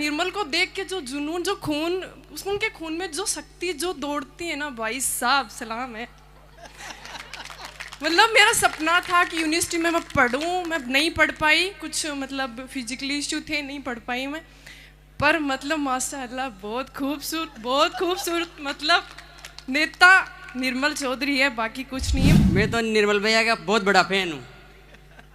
निर्मल को देख के जो जुनून, जो खून, उनके खून में जो शक्ति जो दौड़ती है ना भाई साहब, सलाम है। मतलब मेरा सपना था कि यूनिवर्सिटी में मैं पढ़ूं, मैं नहीं पढ़ पाई, कुछ मतलब फिजिकली इश्यू थे, नहीं पढ़ पाई मैं। पर मतलब माशाअल्लाह बहुत खूबसूरत मतलब नेता निर्मल चौधरी है, बाकी कुछ नहीं है। मैं तो निर्मल भैया का बहुत बड़ा फैन हूँ।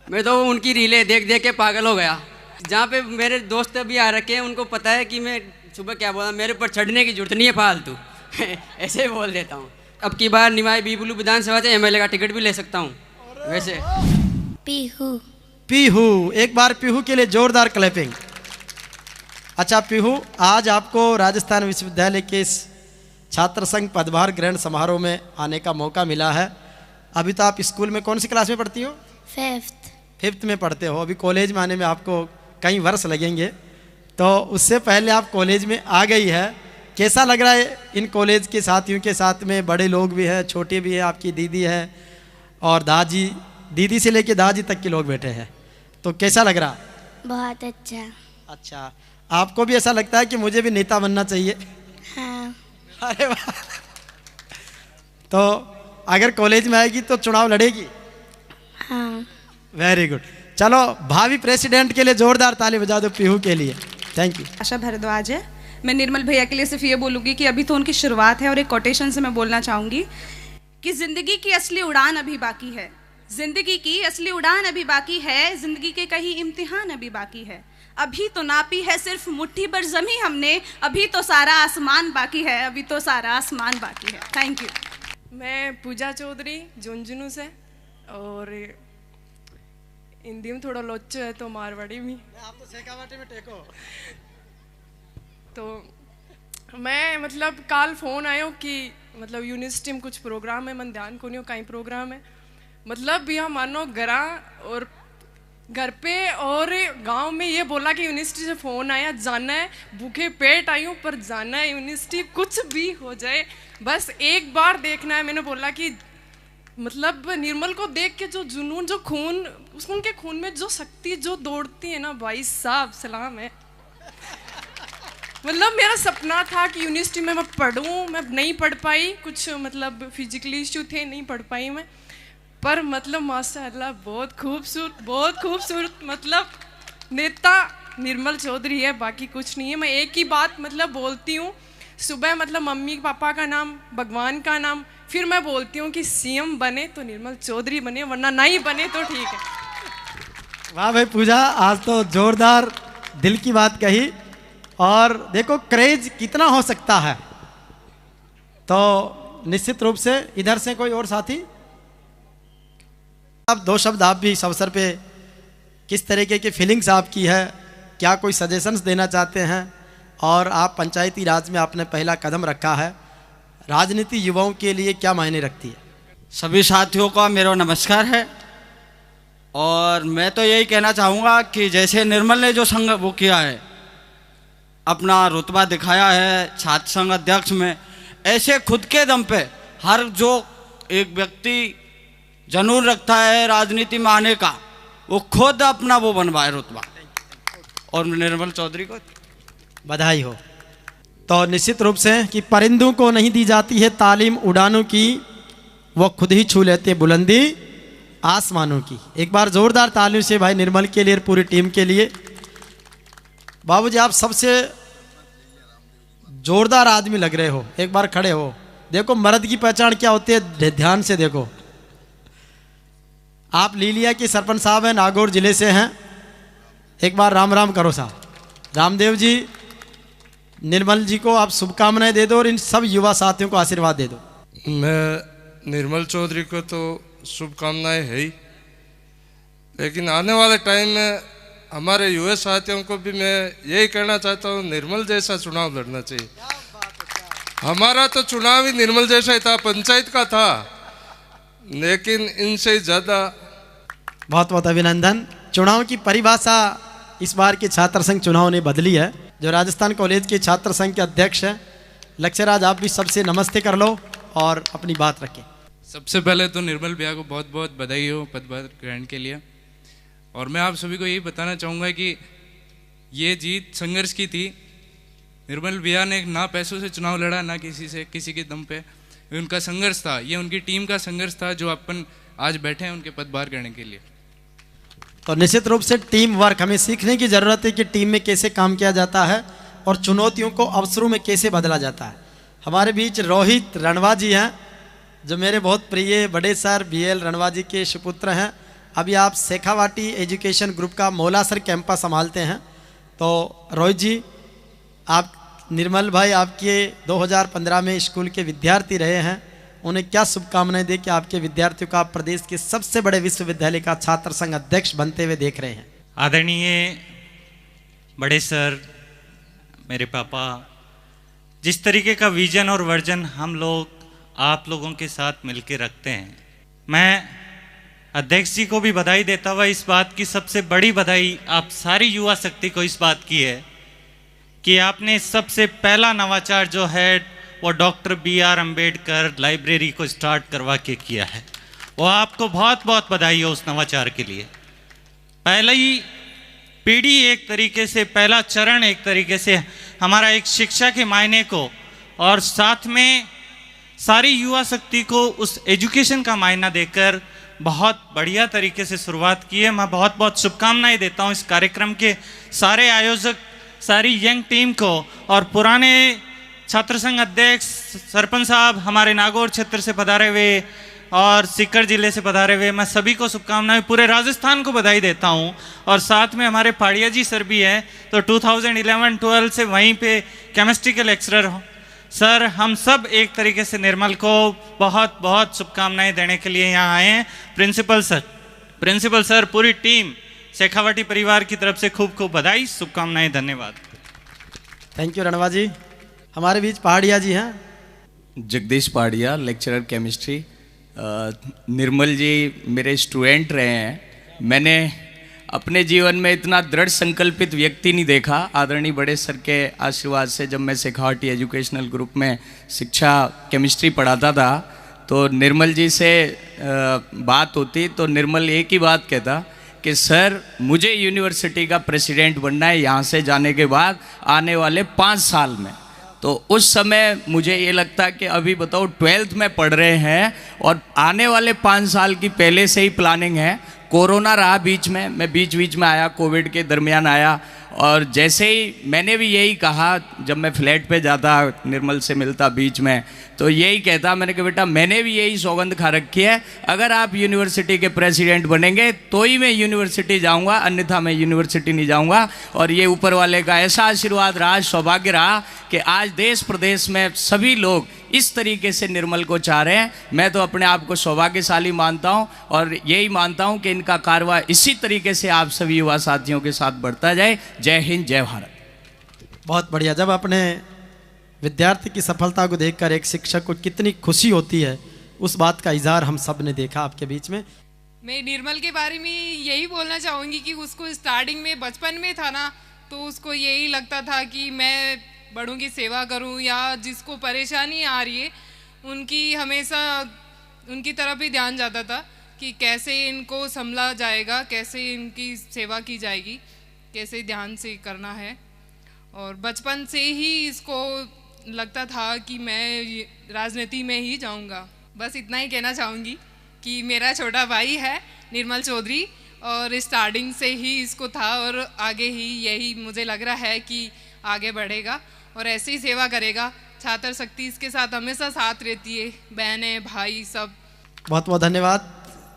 मैं तो उनकी रीलें देख देख के पागल हो गया। जहाँ पे मेरे दोस्त भी आ रखे हैं उनको पता है कि मैं सुबह क्या बोला, मेरे ऊपर चढ़ने की जरूरत नहीं है फालतू। ऐसे ही बोल देता हूँ। अब की बार निमाई बीबलू विधानसभा से एमएलए का टिकट भी ले सकता हूँ वैसे। पीहू, एक बार पीहू के लिए जोरदार क्लैपिंग। अच्छा पीहू, आज आपको राजस्थान विश्वविद्यालय के इस छात्र संघ पदभार ग्रहण समारोह में आने का मौका मिला है। अभी तो आप स्कूल में कौन सी क्लास में पढ़ती हो? फिफ्थ में पढ़ते हो। अभी कॉलेज में आने में आपको कई वर्ष लगेंगे, तो उससे पहले आप कॉलेज में आ गई है। कैसा लग रहा है इन कॉलेज के साथियों के साथ में? बड़े लोग भी हैं, छोटे भी हैं, आपकी दीदी है और दादी, दीदी से लेके दादी तक के लोग बैठे हैं, तो कैसा लग रहा? बहुत अच्छा। अच्छा, आपको भी ऐसा लगता है कि मुझे भी नेता बनना चाहिए? हाँ। अरे वाह। तो अगर कॉलेज में आएगी तो चुनाव लड़ेगी? हाँ। Very good. चलो भावी प्रेसिडेंट के लिए जोरदार ताली बजा दो पीहू के लिए। Thank you. आशा भारद्वाज है। मैं निर्मल भैया के लिए सिर्फ ये बोलूँगी कि अभी तो उनकी शुरुआत है, और एक कोटेशन से मैं बोलना चाहूँगी कि ज़िंदगी की असली उड़ान अभी बाकी है, ज़िंदगी की असली उड़ान अभी बाकी है, ज़िंदगी के कई इम्तिहान अभी बाकी है, अभी तो नापी है सिर्फ मुट्ठी भर ज़मी हमने, अभी तो सारा आसमान बाकी है, अभी तो सारा आसमान बाकी है। Thank you. मैं पूजा चौधरी झुंझुनू से, और हिंदी में थोड़ा लोचो है तो मारवाड़ी में। आप तो शेखावाटी में टेको। तो मैं मतलब काल फोन आयो कि मतलब यूनिवर्सिटी में कुछ प्रोग्राम है, मन ध्यान को नहीं हो कहीं प्रोग्राम है। मतलब यहाँ मानो घर पे और गांव में ये बोला कि यूनिवर्सिटी से फ़ोन आया, जाना है, भूखे पेट आई हूँ पर जाना है यूनिवर्सिटी, कुछ भी हो जाए बस एक बार देखना है। मैंने बोला कि मतलब निर्मल को देख के जो जुनून, जो खून, उनके खून में जो शक्ति जो दौड़ती है ना भाई साहब, सलाम है। मतलब मेरा सपना था कि यूनिवर्सिटी में मैं पढ़ूं, मैं नहीं पढ़ पाई, कुछ मतलब फिजिकली इश्यू थे, नहीं पढ़ पाई मैं। पर मतलब माशाअल्लाह बहुत खूबसूरत मतलब नेता निर्मल चौधरी है, बाकी कुछ नहीं है। मैं एक ही बात मतलब बोलती हूँ, सुबह मतलब मम्मी पापा का नाम, भगवान का नाम, फिर मैं बोलती हूँ कि सीएम बने तो निर्मल चौधरी बने, वरना नहीं बने तो ठीक है। वाह भाई पूजा, आज तो जोरदार दिल की बात कही। और देखो क्रेज कितना हो सकता है। तो निश्चित रूप से इधर से कोई और साथी, आप दो शब्द आप भी इस अवसर पे किस तरीके की फीलिंग्स आपकी है, क्या कोई सजेशंस देना चाहते हैं? और आप पंचायती राज में आपने पहला कदम रखा है, राजनीति युवाओं के लिए क्या मायने रखती है? सभी साथियों का मेरा नमस्कार है। और मैं तो यही कहना चाहूँगा कि जैसे निर्मल ने जो संघ वो किया है, अपना रुतबा दिखाया है छात्र संघ अध्यक्ष में, ऐसे खुद के दम पे हर जो एक व्यक्ति जनून रखता है राजनीति में आने का, वो खुद अपना वो बनवाए रुतबा। और निर्मल चौधरी को बधाई हो। तो निश्चित रूप से कि परिंदों को नहीं दी जाती है तालीम उड़ानों की, वो खुद ही छू लेते बुलंदी आसमानों की। एक बार जोरदार तालियों से भाई निर्मल के लिए, पूरी टीम के लिए। बाबूजी आप सबसे जोरदार आदमी लग रहे हो, एक बार खड़े हो। देखो मर्द की पहचान क्या होती है, ध्यान से देखो। आप लीलिया के सरपंच साहब हैं, नागौर जिले से हैं। एक बार राम राम करो साहब। रामदेव जी, निर्मल जी को आप शुभकामनाएं दे दो और इन सब युवा साथियों को आशीर्वाद दे दो। मैं निर्मल चौधरी को तो शुभकामनाएं है ही, लेकिन आने वाले टाइम में हमारे युवा साथियों को भी मैं यही कहना चाहता हूँ, निर्मल जैसा चुनाव लड़ना चाहिए। हमारा तो चुनाव ही निर्मल जैसा ही था, पंचायत का था, लेकिन इनसे ज़्यादा। बहुत बहुत अभिनंदन। चुनाव की परिभाषा इस बार के छात्र संघ चुनाव ने बदली है। जो राजस्थान कॉलेज के छात्र संघ के अध्यक्ष हैं लक्ष्यराज, आप भी सबसे नमस्ते कर लो और अपनी बात रखें। सबसे पहले तो निर्मल भैया को बहुत बहुत बधाई हो पदभार ग्रहण के लिए। और मैं आप सभी को यही बताना चाहूँगा कि ये जीत संघर्ष की थी। निर्मल भैया ने ना पैसों से चुनाव लड़ा, ना किसी के दम पे, उनका संघर्ष था, ये उनकी टीम का संघर्ष था जो अपन आज बैठे हैं उनके पदभार करने के लिए। तो निश्चित रूप से टीम वर्क, हमें सीखने की ज़रूरत है कि टीम में कैसे काम किया जाता है और चुनौतियों को अवसरों में कैसे बदला जाता है। हमारे बीच रोहित रणवा जी हैं, जो मेरे बहुत प्रिय बड़े सर BL रणवा जी के सुपुत्र हैं। अभी आप शेखावाटी एजुकेशन ग्रुप का मौलासर कैंपस संभालते हैं। तो रोहित जी, आप निर्मल भाई आपके 2015 में स्कूल के विद्यार्थी रहे हैं, उन्हें क्या शुभकामनाएं दे कि आपके विद्यार्थियों का प्रदेश के सबसे बड़े विश्वविद्यालय का छात्र संघ अध्यक्ष बनते हुए देख रहे हैं? आदरणीय बड़े सर, मेरे पापा, जिस तरीके का विजन और वर्जन हम लोग आप लोगों के साथ मिलकर रखते हैं, मैं अध्यक्ष जी को भी बधाई देता हुआ इस बात की सबसे बड़ी बधाई आप सारी युवा शक्ति को इस बात की है कि आपने सबसे पहला नवाचार जो है वो डॉक्टर BR अम्बेडकर लाइब्रेरी को स्टार्ट करवा के किया है। वो आपको बहुत बहुत बधाई हो उस नवाचार के लिए। पहले ही पीढ़ी एक तरीके से, पहला चरण एक तरीके से हमारा एक शिक्षा के मायने को और साथ में सारी युवा शक्ति को उस एजुकेशन का मायना देकर बहुत बढ़िया तरीके से शुरुआत की है। मैं बहुत बहुत शुभकामनाएं देता हूं इस कार्यक्रम के सारे आयोजक, सारी यंग टीम को और पुराने छात्र संघ अध्यक्ष सरपंच साहब, हमारे नागौर क्षेत्र से पधारे हुए और सीकर जिले से पधारे हुए, मैं सभी को शुभकामनाएं, पूरे राजस्थान को बधाई देता हूं। और साथ में हमारे पाड़िया जी सर भी हैं, तो 2011-12 से वहीं पे केमिस्ट्री के लेक्चरर हो सर। हम सब एक तरीके से निर्मल को बहुत बहुत शुभकामनाएं देने के लिए यहाँ आए हैं। प्रिंसिपल सर, पूरी टीम शेखावाटी परिवार की तरफ से खूब खूब बधाई, शुभकामनाएं, धन्यवाद। थैंक यू रणवा जी। हमारे बीच पहाड़िया जी हैं। जगदीश पहाड़िया, लेक्चरर केमिस्ट्री। निर्मल जी मेरे स्टूडेंट रहे हैं। मैंने अपने जीवन में इतना दृढ़ संकल्पित व्यक्ति नहीं देखा। आदरणीय बड़े सर के आशीर्वाद से जब मैं शेखावाटी एजुकेशनल ग्रुप में शिक्षा केमिस्ट्री पढ़ाता था तो निर्मल जी से बात होती तो निर्मल एक ही बात कहता कि सर मुझे यूनिवर्सिटी का प्रेसिडेंट बनना है यहाँ से जाने के बाद आने वाले 5 साल में। तो उस समय मुझे ये लगता कि अभी बताओ 12th में पढ़ रहे हैं और आने वाले 5 साल की पहले से ही प्लानिंग है। कोरोना रहा बीच में, मैं बीच में आया, कोविड के दरमियान आया और जैसे ही मैंने भी यही कहा, जब मैं फ्लैट पे जाता निर्मल से मिलता बीच में तो यही कहता, मैंने कहा बेटा मैंने भी यही सौगंध खा रखी है, अगर आप यूनिवर्सिटी के प्रेसिडेंट बनेंगे तो ही मैं यूनिवर्सिटी जाऊंगा, अन्यथा मैं यूनिवर्सिटी नहीं जाऊंगा। और ये ऊपर वाले का ऐसा आशीर्वाद रहा, सौभाग्य रहा कि आज देश प्रदेश में सभी लोग इस तरीके से निर्मल को चाह रहे हैं। मैं तो अपने आप को सौभाग्यशाली मानता हूं और यही मानता हूं कि इनका कारवा इसी तरीके से आप सभी युवा साथियों के साथ बढ़ता जाए। जय हिंद, जय भारत। बहुत बढ़िया। जब अपने विद्यार्थी की सफलता को देखकर एक शिक्षक को कितनी खुशी होती है, उस बात का इजहार हम सब ने देखा आपके बीच में। मैं निर्मल के बारे में यही बोलना चाहूँगी कि उसको स्टार्टिंग में बचपन में था ना, तो उसको यही लगता था कि मैं बड़ों की सेवा करूं या जिसको परेशानी आ रही है उनकी हमेशा उनकी तरफ ही ध्यान जाता था कि कैसे इनको संभला जाएगा, कैसे इनकी सेवा की जाएगी, कैसे ध्यान से करना है। और बचपन से ही इसको लगता था कि मैं राजनीति में ही जाऊंगा। बस इतना ही कहना चाहूँगी कि मेरा छोटा भाई है निर्मल चौधरी और स्टार्टिंग से ही इसको था और आगे ही यही मुझे लग रहा है कि आगे बढ़ेगा और ऐसे ही सेवा करेगा। छात्र शक्ति इसके साथ हमेशा साथ रहती है, बहनें भाई सब। बहुत बहुत धन्यवाद।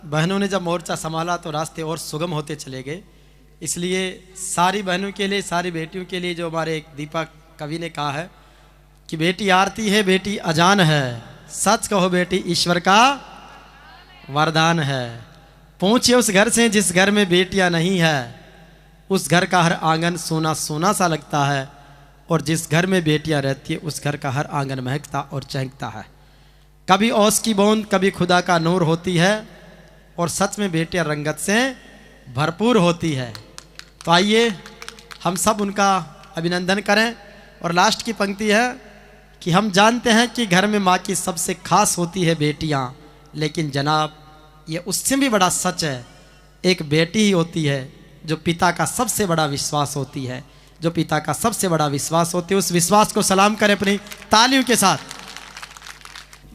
बहनों ने जब मोर्चा संभाला तो रास्ते और सुगम होते चले गए। इसलिए सारी बहनों के लिए, सारी बेटियों के लिए, जो हमारे एक दीपक कवि ने कहा है कि बेटी आरती है, बेटी अजान है, सच कहो बेटी ईश्वर का वरदान है। पहुँचे उस घर से जिस घर में बेटियां नहीं है, उस घर का हर आंगन सोना सोना सा लगता है और जिस घर में बेटियां रहती है उस घर का हर आंगन महकता और चहकता है। कभी औस की बूंद, कभी खुदा का नूर होती है और सच में बेटियां रंगत से भरपूर होती है। तो आइए हम सब उनका अभिनंदन करें। और लास्ट की पंक्ति है कि हम जानते हैं कि घर में माँ की सबसे खास होती है बेटियां, लेकिन जनाब ये उससे भी बड़ा सच है, एक बेटी ही होती है जो पिता का सबसे बड़ा विश्वास होती है। जो पिता का सबसे बड़ा विश्वास होते, उस विश्वास को सलाम करें अपनी तालियों के साथ।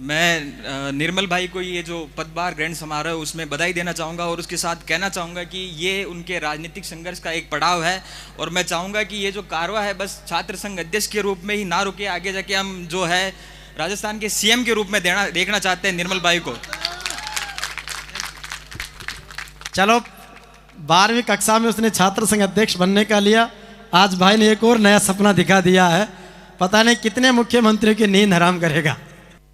मैं निर्मल भाई को ये जो पदभार ग्रहण समारोह है उसमें बधाई देना चाहूँगा और उसके साथ कहना चाहूँगा कि ये उनके राजनीतिक संघर्ष का एक पड़ाव है और मैं चाहूँगा कि ये जो कारवा है बस छात्र संघ अध्यक्ष के रूप में ही ना रुके, आगे जाके हम जो है राजस्थान के सीएम के रूप में देखना चाहते हैं निर्मल भाई को। चलो 12वीं कक्षा में उसने छात्र संघ अध्यक्ष बनने का लिया, आज भाई ने एक और नया सपना दिखा दिया है, पता नहीं कितने मुख्यमंत्रियों की नींद हराम करेगा।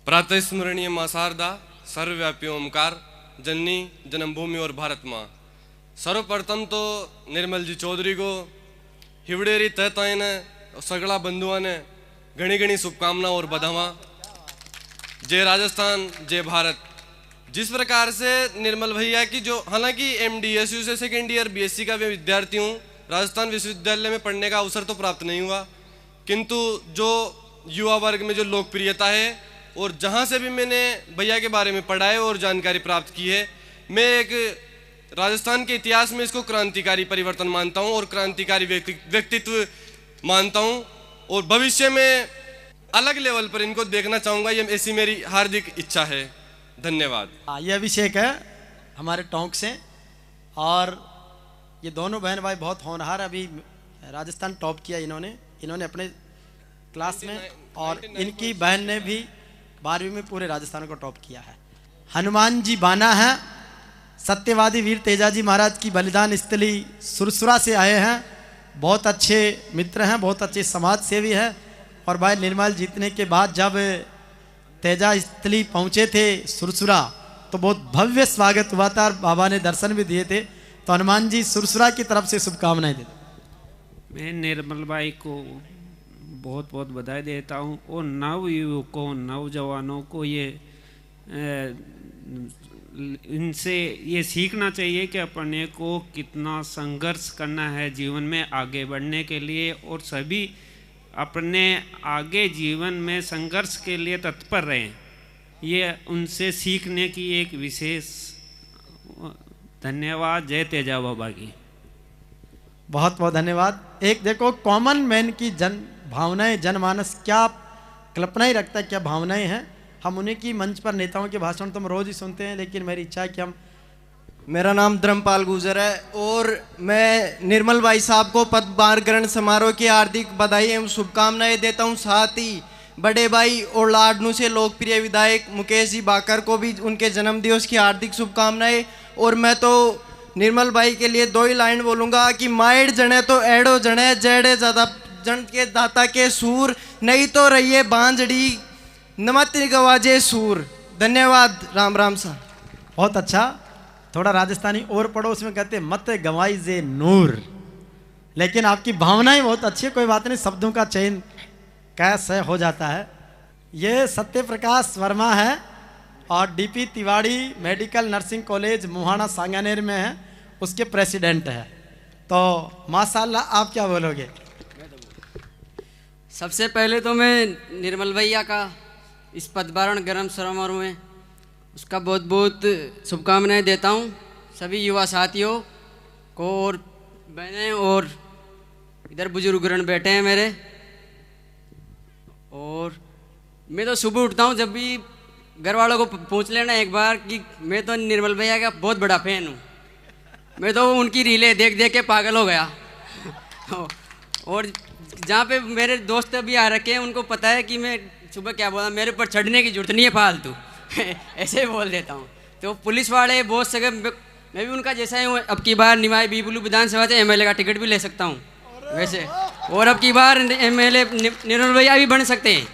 प्रातः स्मरणीय मां शारदा, सर्वव्यापी ओमकार, जननी जन्मभूमि और भारत माँ। सर्वप्रथम तो निर्मल जी चौधरी को हिवड़ेरी तहताएं ने सगड़ा बंधुआ ने घनी घनी शुभकामना और बधावा। जय राजस्थान, जय भारत। जिस प्रकार से निर्मल भैया की जो, हालांकि MDSU से सेकेंड ईयर BSc का मैं विद्यार्थी हूँ, राजस्थान विश्वविद्यालय में पढ़ने का अवसर तो प्राप्त नहीं हुआ, किंतु जो युवा वर्ग में जो लोकप्रियता है और जहाँ से भी मैंने भैया के बारे में पढ़ा है और जानकारी प्राप्त की है, मैं एक राजस्थान के इतिहास में इसको क्रांतिकारी परिवर्तन मानता हूँ और क्रांतिकारी व्यक्तित्व मानता हूँ और भविष्य में अलग लेवल पर इनको देखना चाहूँगा, ये ऐसी मेरी हार्दिक इच्छा है। धन्यवाद। ये अभिषेक है हमारे टोंक से और ये दोनों बहन भाई बहुत होनहार, अभी राजस्थान टॉप किया इन्होंने अपने क्लास में और इनकी बहन ने भी 12वीं में पूरे राजस्थान को टॉप किया है। हनुमान जी बाना है, सत्यवादी वीर तेजाजी महाराज की बलिदान स्थली सुरसुरा से आए हैं, बहुत अच्छे मित्र हैं, बहुत अच्छे समाज सेवी हैं। और भाई निर्मल जीतने के बाद जब तेजा स्थली पहुँचे थे सुरसुरा तो बहुत भव्य स्वागत हुआ था और बाबा ने दर्शन भी दिए थे, तो हनुमान जी सुरसुरा की तरफ से शुभकामनाएं देते। मैं निर्मल भाई को बहुत बहुत बधाई देता हूँ और नव युवकों नौजवानों को ये इनसे ये सीखना चाहिए कि अपने को कितना संघर्ष करना है जीवन में आगे बढ़ने के लिए और सभी अपने आगे जीवन में संघर्ष के लिए तत्पर रहें। ये उनसे सीखने की एक विशेष धन्यवाद। जय तेजा बाबा की। बहुत बहुत धन्यवाद। एक देखो कॉमन मैन की जन भावनाएं, जनमानस क्या कल्पना ही रखता है, क्या भावनाएं हैं। हम उन्हीं की मंच पर नेताओं के भाषण तो हम रोज ही सुनते हैं, लेकिन मेरी इच्छा है कि हम। मेरा नाम धर्मपाल गुजर है और मैं निर्मल भाई साहब को पदभार ग्रहण समारोह की हार्दिक बधाई एवं शुभकामनाएं देता हूं। साथ ही बड़े भाई और लाडनू से लोकप्रिय विधायक मुकेश जी बाकर को भी उनके जन्मदिवस की हार्दिक शुभकामनाएं। और मैं तो निर्मल भाई के लिए 2 ही लाइन बोलूँगा कि माइड जने तो एड़ो जने, जेड़े ज़्यादा जन के दाता के सूर, नहीं तो रहिए बांझड़ी नमत गवाजे सूर। धन्यवाद। राम राम सा। बहुत अच्छा, थोड़ा राजस्थानी और पढ़ो, उसमें कहते मत गवाई जे नूर, लेकिन आपकी भावनाएं बहुत अच्छी है। कोई बात नहीं, शब्दों का चयन कैसे हो जाता है। ये सत्य प्रकाश वर्मा है और DP Tiwari medical nursing college मुहाना सांगानेर में है, उसके प्रेसिडेंट है। तो माशाल्लाह, आप क्या बोलोगे? सबसे पहले तो मैं निर्मल भैया का इस पदभार ग्रहण समारोह में उसका बहुत बहुत शुभकामनाएं देता हूं, सभी युवा साथियों को और बहनें और इधर बुजुर्गगण बैठे हैं मेरे। और मैं तो सुबह उठता हूं, जब भी घर वालों को पूछ लेना एक बार कि मैं तो निर्मल भैया का बहुत बड़ा फैन हूं। मैं तो उनकी रीलें देख देख के पागल हो गया। और जहाँ पे मेरे दोस्त भी आ रखे हैं उनको पता है कि मैं सुबह क्या बोला, मेरे ऊपर चढ़ने की जरूरत नहीं है फालतू। ऐसे ही बोल देता हूँ। तो पुलिस वाले बहुत सगे, मैं भी उनका जैसा ही हूँ। अब की बार निमाई बीबलू विधानसभा से MLA का टिकट भी ले सकता हूँ वैसे, और अब की बार MLA निर्मल भैया भी बन सकते हैं।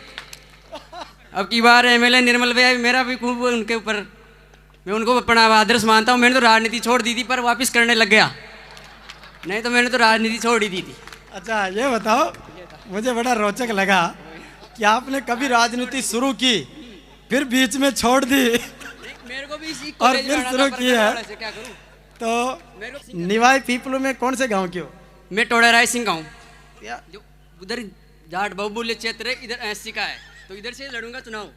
अब की बार MLA निर्मल भैया भी, मेरा भी खूब उनके ऊपर, मैं उनको अपना आदर्श मानता हूँ। मैंने तो राजनीति छोड़ दी थी पर वापस करने लग गया, नहीं तो मैंने तो राजनीति छोड़ ही दी थी। अच्छा ये बताओ, मुझे बड़ा रोचक लगा कि आपने कभी राजनीति शुरू की फिर बीच में छोड़ दी मेरे को भी और फिर शुरू की है। तो निवाई पीपलू में कौन से गांव के हो? मैं टोड़ा राय सिंह गाँव, जो उधर जाट बहुबूल्य क्षेत्र है, इधर 80 का है, तो इधर से लड़ूंगा चुनाव।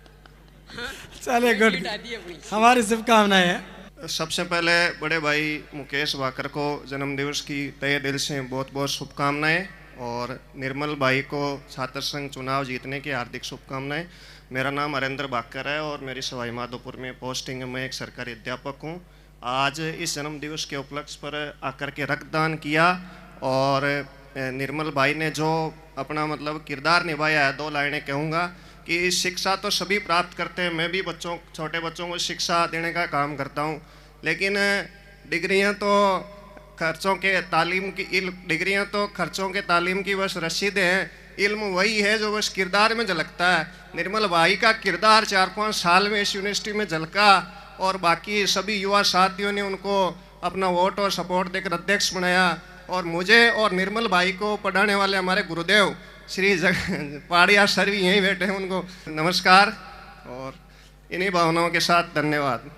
चले गुड, हमारी शुभकामनाएं हैं। सबसे पहले बड़े भाई मुकेश बाकर को जन्मदिवस की तहे दिल से बहुत बहुत शुभकामनाएं। और निर्मल भाई को छात्र संघ चुनाव जीतने की हार्दिक शुभकामनाएं। मेरा नाम हरेंद्र बाकर है और मेरी सवाई माधोपुर में पोस्टिंग है। मैं एक सरकारी अध्यापक हूँ। आज इस जन्म दिवस के उपलक्ष्य पर आकर के रक्तदान किया और निर्मल भाई ने जो अपना मतलब किरदार निभाया है, 2 लाइनें कहूँगा कि शिक्षा तो सभी प्राप्त करते हैं। मैं भी छोटे बच्चों को शिक्षा देने का काम करता हूँ, लेकिन डिग्रियाँ तो खर्चों के तालीम की बस रसीदें हैं। इल्म वही है जो बस किरदार में झलकता है। निर्मल भाई का किरदार 4-5 साल में इस यूनिवर्सिटी में झलका और बाकी सभी युवा साथियों ने उनको अपना वोट और सपोर्ट देकर अध्यक्ष बनाया। और मुझे और निर्मल भाई को पढ़ाने वाले हमारे गुरुदेव श्री पहाड़िया सर भी यहीं बैठे हैं, उनको नमस्कार और इन्हीं भावनाओं के साथ धन्यवाद।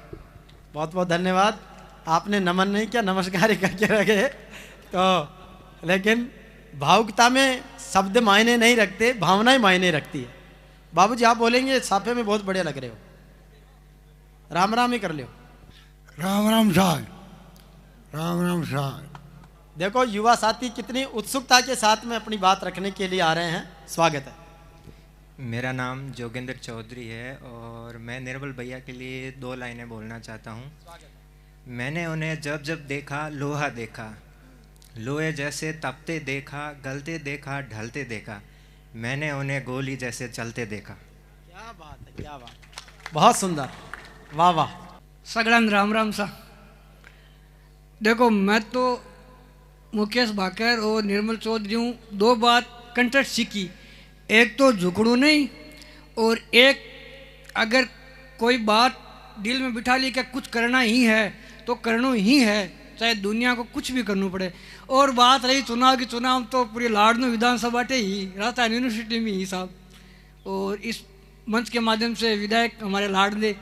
बहुत बहुत धन्यवाद। आपने नमन नहीं किया, नमस्कार ही करके रखे। तो लेकिन भावुकता में शब्द मायने नहीं रखते, भावनाएं मायने रखती है। बाबूजी आप बोलेंगे, साफे में बहुत बढ़िया लग रहे हो। राम राम ही कर लियो। राम राम साहब, राम राम साहब। देखो युवा साथी कितनी उत्सुकता के साथ में अपनी बात रखने के लिए आ रहे हैं। स्वागत है। मेरा नाम जोगेंद्र चौधरी है और मैं निर्मल भैया के लिए 2 लाइनें बोलना चाहता हूँ। मैंने उन्हें जब जब देखा लोहा देखा, लोहे जैसे तपते देखा, गलते देखा, ढलते देखा। मैंने उन्हें गोली जैसे चलते देखा। क्या बात है, क्या बात, बहुत सुंदर, वाह वाह। सगड़न राम राम सा। देखो मैं तो मुकेश भाकर और निर्मल चौधरी हूँ। 2 बात कंठस्थ सीखी, एक तो झुकड़ू नहीं और एक अगर कोई बात दिल में बिठा ली कि कुछ करना ही है तो करना ही है, चाहे दुनिया को कुछ भी करना पड़े। और बात रही चुनाव की, चुनाव तो पूरी लाडनू विधानसभा ही राजस्थान यूनिवर्सिटी में ही साहब। और इस मंच के माध्यम से विधायक हमारे लाडले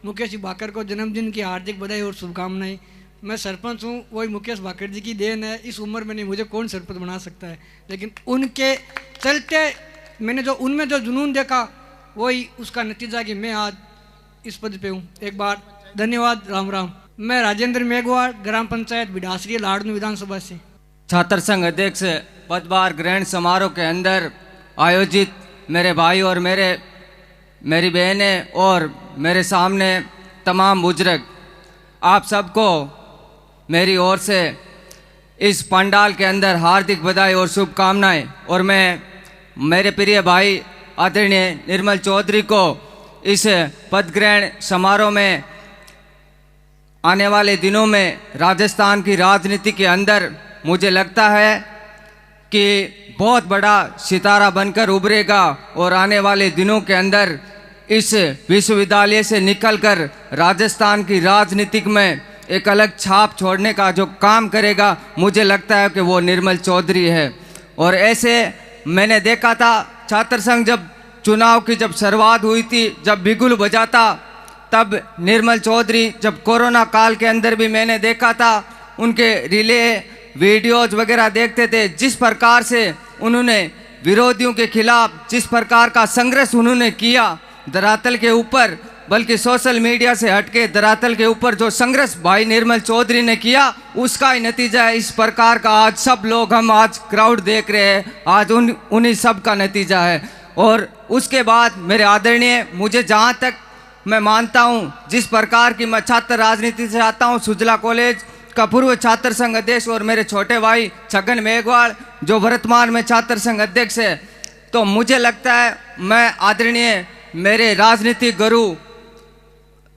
मुकेश जी भाकर को जन्मदिन की हार्दिक बधाई और शुभकामनाएं। मैं सरपंच हूँ, वही मुकेश भाकर जी की देन है। इस उम्र में नहीं मुझे कौन सरपंच बना सकता है, लेकिन उनके चलते मैंने जो उनमें जो जुनून देखा वही उसका नतीजा कि मैं आज इस पद पे हूँ। एक बार धन्यवाद, राम राम। मैं राजेंद्र मेघवाल, ग्राम पंचायत बिडासरी, लाडनू विधानसभा से। छात्र संघ अध्यक्ष पदभार ग्रहण समारोह के अंदर आयोजित मेरे भाई और मेरी बहनें और मेरे सामने तमाम बुजुर्ग, आप सबको मेरी ओर से इस पंडाल के अंदर हार्दिक बधाई और शुभकामनाएं। और मैं मेरे प्रिय भाई आदरणीय निर्मल चौधरी को इस पद ग्रहण समारोह में आने वाले दिनों में राजस्थान की राजनीति के अंदर मुझे लगता है कि बहुत बड़ा सितारा बनकर उभरेगा और आने वाले दिनों के अंदर इस विश्वविद्यालय से निकलकर राजस्थान की राजनीतिक में एक अलग छाप छोड़ने का जो काम करेगा, मुझे लगता है कि वो निर्मल चौधरी है। और ऐसे मैंने देखा था छात्र संघ जब चुनाव की जब शुरुआत हुई थी, जब बिगुल बजाता, तब निर्मल चौधरी जब कोरोना काल के अंदर भी मैंने देखा था उनके रिले वीडियोज वगैरह देखते थे, जिस प्रकार से उन्होंने विरोधियों के खिलाफ जिस प्रकार का संघर्ष उन्होंने किया धरातल के ऊपर, बल्कि सोशल मीडिया से हटके धरातल के ऊपर जो संघर्ष भाई निर्मल चौधरी ने किया, उसका ही नतीजा है इस प्रकार का आज सब लोग हम आज क्राउड देख रहे हैं, आज उन्हीं सब का नतीजा है। और उसके बाद मेरे आदरणीय, मुझे जहाँ तक मैं मानता हूँ, जिस प्रकार की मैं छात्र राजनीति से आता हूँ, सुजला कॉलेज का पूर्व छात्र संघ अध्यक्ष और मेरे छोटे भाई छगन मेघवाल जो वर्तमान में छात्र संघ अध्यक्ष है, तो मुझे लगता है मैं आदरणीय मेरे राजनीतिक गुरु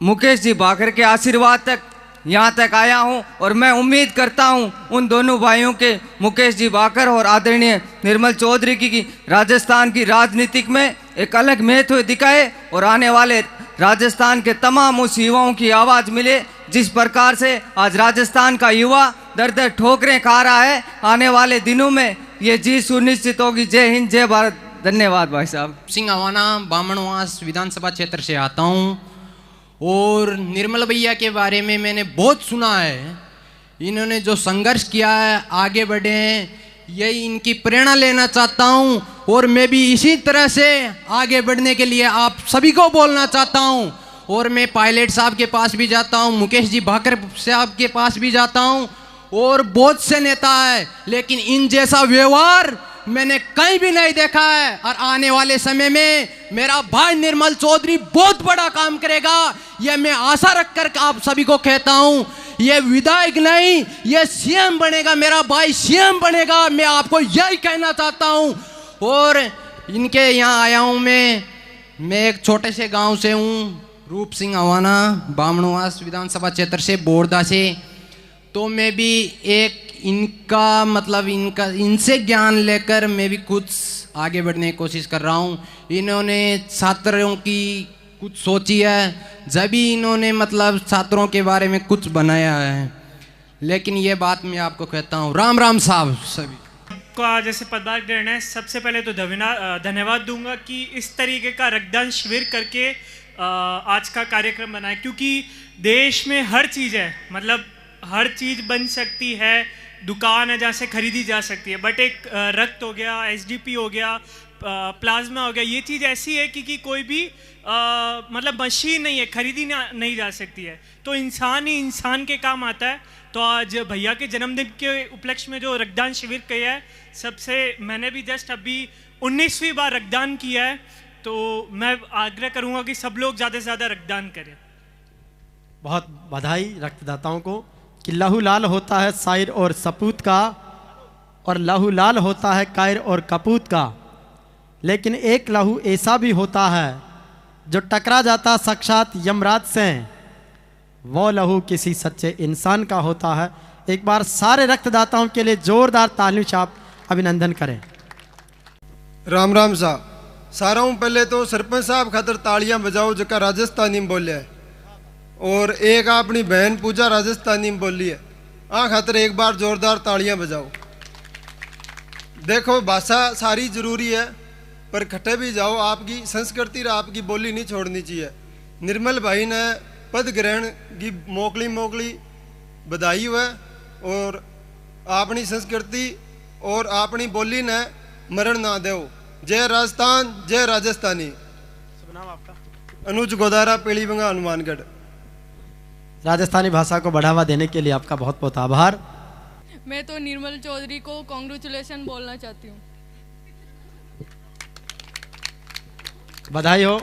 मुकेश जी भाकर के आशीर्वाद तक यहाँ तक आया हूँ। और मैं उम्मीद करता हूँ उन दोनों भाइयों के, मुकेश जी भाकर और आदरणीय निर्मल चौधरी की राजस्थान की राजनीतिक में एक अलग महत्व दिखाए और आने वाले राजस्थान के तमाम उस युवाओं की आवाज़ मिले, जिस प्रकार से आज राजस्थान का युवा दर दर ठोकरें खा रहा है। आने वाले दिनों में ये जीत सुनिश्चित होगी। जय हिंद, जय भारत। धन्यवाद भाई साहब। सिंह अवाना, बामणवास विधानसभा क्षेत्र से आता हूँ और निर्मल भैया के बारे में मैंने बहुत सुना है। इन्होंने जो संघर्ष किया है, आगे बढ़े हैं, यही इनकी प्रेरणा लेना चाहता हूं। और मैं भी इसी तरह से आगे बढ़ने के लिए आप सभी को बोलना चाहता हूं। और मैं पायलट साहब के पास भी जाता हूं, मुकेश जी भाकर साहब के पास भी जाता हूं, और बहुत से नेता है, लेकिन इन जैसा व्यवहार मैंने कहीं भी नहीं देखा है। और आने वाले समय में मेरा भाई निर्मल चौधरी बहुत बड़ा काम करेगा, यह मैं आशा रखकर आप सभी को कहता हूं। ये विधायक नहीं, ये सीएम बनेगा, मेरा भाई सीएम बनेगा, मैं आपको यही कहना चाहता हूं। और इनके यहाँ आया हूं मैं एक छोटे से गांव से हूं, रूप सिंह अवाना, बामणवास विधानसभा क्षेत्र से, बोरदा से। तो मैं भी एक इनका मतलब इनसे ज्ञान लेकर मैं भी कुछ आगे बढ़ने की कोशिश कर रहा हूँ। इन्होंने छात्रों की कुछ सोची है, जब भी इन्होंने मतलब छात्रों के बारे में कुछ बनाया है। लेकिन ये बात मैं आपको कहता हूँ, राम राम साहब सभी का जैसे पदभार ग्रहण है, सबसे पहले तो धन्यवाद दूंगा कि इस तरीके का रक्तदान शिविर करके आज का कार्यक्रम बनाए, क्योंकि देश में हर चीज़ है, मतलब हर चीज़ बन सकती है, दुकान है जहाँ से खरीदी जा सकती है, बट एक रक्त हो गया, एसडीपी हो गया, प्लाज्मा हो गया, ये चीज़ ऐसी है कि कोई भी मतलब मशीन नहीं है, खरीदी नहीं जा सकती है, तो इंसान ही इंसान के काम आता है। तो आज भैया के जन्मदिन के उपलक्ष्य में जो रक्तदान शिविर किया है, सबसे मैंने भी जस्ट अभी 19वीं बार रक्तदान किया है, तो मैं आग्रह करूँगा कि सब लोग ज़्यादा से ज़्यादा रक्तदान करें। बहुत बधाई रक्तदाताओं को कि लहू लाल होता है शायर और सपूत का, और लहू लाल होता है कायर और कपूत का, लेकिन एक लहू ऐसा भी होता है जो टकरा जाता साक्षात यमराज से, वो लहू किसी सच्चे इंसान का होता है। एक बार सारे रक्तदाताओं के लिए जोरदार तालियों से आप अभिनंदन करें। राम राम साहब, सारा हूँ पहले तो सरपंच साहब खातर तालियां बजाओ जका राजस्थानी में बोलिया है, और एक अपनी बहन पूजा राजस्थानी में बोली है, आ खातर एक बार जोरदार तालियां बजाओ। देखो भाषा सारी जरूरी है, पर खटे भी जाओ, आपकी संस्कृति और आपकी बोली नहीं छोड़नी चाहिए। निर्मल भाई ने पद ग्रहण की मोकली बधाई हुआ, और अपनी संस्कृति और अपनी बोली ने मरण ना दो। जय राजस्थान, जय राजस्थानी। नाम आपका? अनुज गोदारा, पीली बंगा, हनुमानगढ़। राजस्थानी भाषा को बढ़ावा देने के लिए आपका बहुत बहुत आभार। मैं तो निर्मल चौधरी को कॉन्ग्रेचुलेशन बोलना चाहती हूँ। बधाई हो।